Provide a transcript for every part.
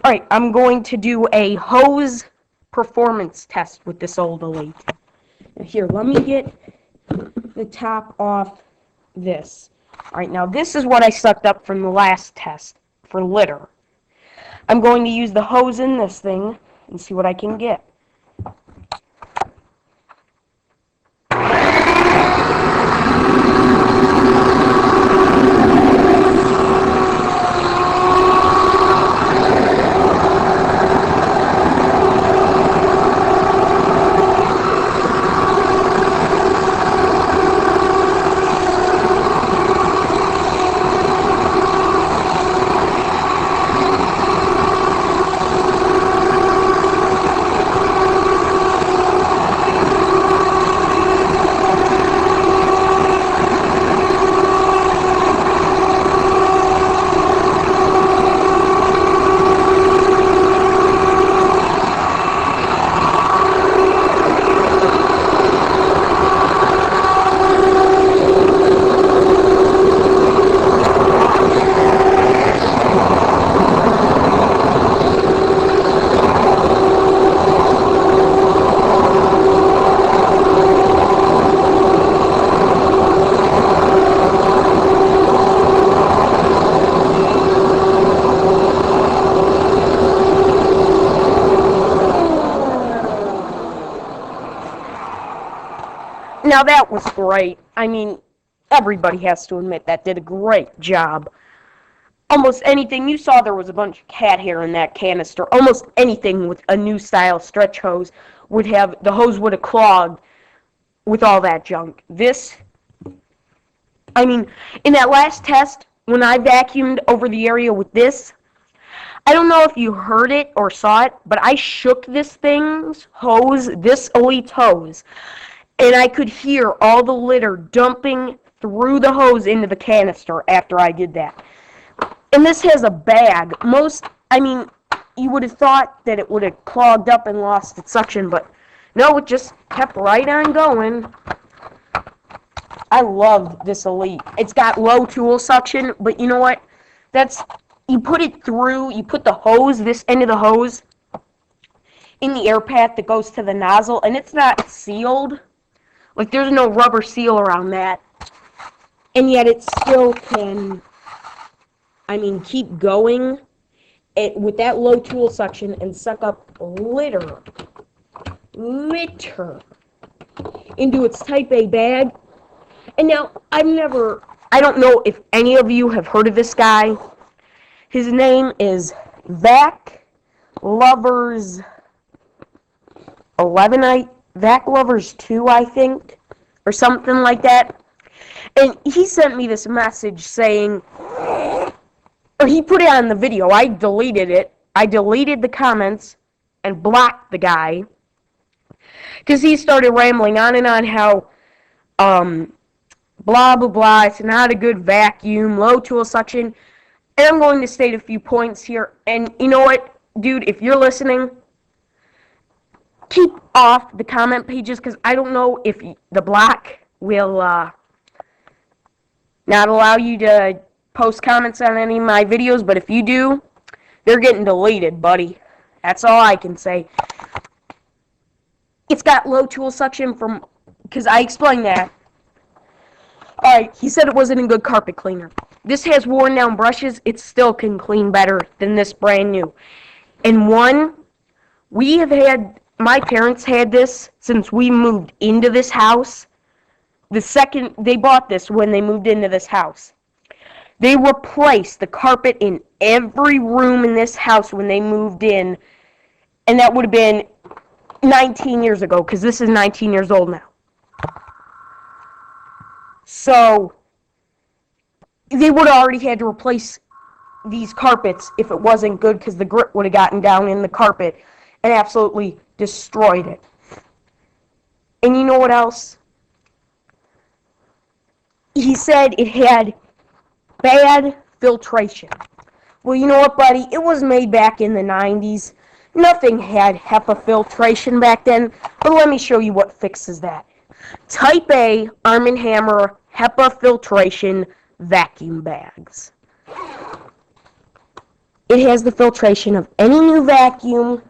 Alright, I'm going to do a hose performance test with this old Elite. Here, let me get the top off this. Alright, now this is what I sucked up from the last test for litter. I'm going to use the hose in this thing and see what I can get. Now that was great. I mean, everybody has to admit that did a great job. Almost anything, you saw there was a bunch of cat hair in that canister. Almost anything with a new style stretch hose would have, the hose would have clogged with all that junk. This, I mean, in that last test, when I vacuumed over the area with this, I don't know if you heard it or saw it, but I shook this thing's hose, this Elite hose, and I could hear all the litter dumping through the hose into the canister after I did that. And this has a bag. You would have thought that it would have clogged up and lost its suction, but no, it just kept right on going. I love this Elite. It's got low tool suction, but you know what? You put it through, you put the hose, this end of the hose, in the air path that goes to the nozzle, and it's not sealed. Like, there's no rubber seal around that. And yet it still can, keep going with that low tool suction and suck up litter into its Type A bag. And now, I don't know if any of you have heard of this guy. His name is Vac Lovers 11, Vac Lovers 2, I think, or something like that. And he sent me this message saying, or he put it on the video. I deleted it. I deleted the comments and blocked the guy because he started rambling on and on how blah, blah, blah, it's not a good vacuum, low tool suction. And I'm going to state a few points here. And you know what, dude, if you're listening, keep off the comment pages, because I don't know if the block will not allow you to post comments on any of my videos, but if you do, they're getting deleted, buddy. That's all I can say. It's got low tool suction because I explained that. Alright, he said it wasn't a good carpet cleaner. This has worn down brushes. It still can clean better than this brand new. And my parents had this since we moved into this house. They bought this when they moved into this house. They replaced the carpet in every room in this house when they moved in, and that would have been 19 years ago, because this is 19 years old now. So, they would have already had to replace these carpets if it wasn't good, because the grit would have gotten down in the carpet and absolutely destroyed it. And you know what else? He said it had bad filtration. Well, you know what, buddy? It was made back in the 90s. Nothing had HEPA filtration back then, but let me show you what fixes that. Type A Arm & Hammer HEPA filtration vacuum bags. It has the filtration of any new vacuum.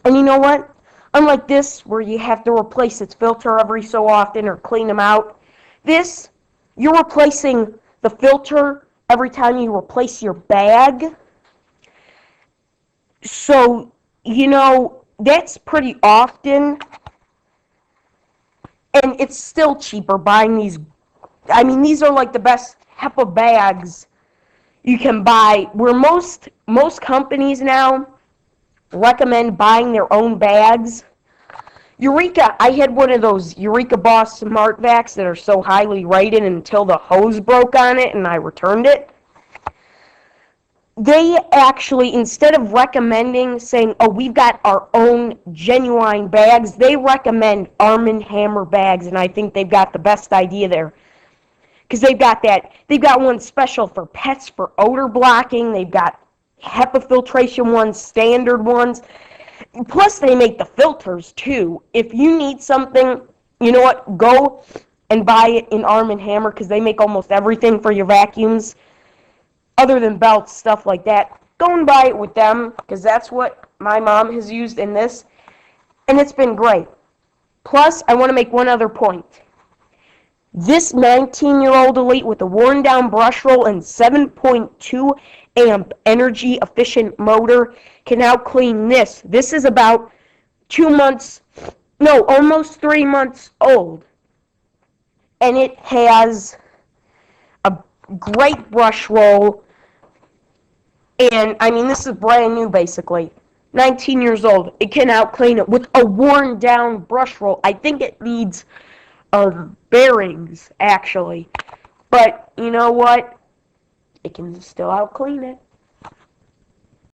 And you know what? Unlike this, where you have to replace its filter every so often or clean them out, this, you're replacing the filter every time you replace your bag. So, that's pretty often. And it's still cheaper buying these. I mean, these are like the best HEPA bags you can buy. Where most companies now recommend buying their own bags. Eureka, I had one of those Eureka Boss Smart Vacs that are so highly rated until the hose broke on it and I returned it. They actually, instead of recommending saying, oh, we've got our own genuine bags, they recommend Arm & Hammer bags, and I think they've got the best idea there. Because they've got one special for pets for odor blocking, they've got HEPA filtration ones, standard ones. Plus, they make the filters, too. If you need something, you know what? Go and buy it in Arm & Hammer, because they make almost everything for your vacuums. Other than belts, stuff like that. Go and buy it with them, because that's what my mom has used in this. And it's been great. Plus, I want to make one other point. This 19-year-old Elite with a worn-down brush roll and 7.2 amp energy efficient motor can now clean this. This is about 2 months, no, almost 3 months old. And it has a great brush roll. And, I mean, this is brand new, basically. 19 years old. It can out clean it with a worn-down brush roll. I think it needs bearings, actually. But, you know what? It can still out clean it.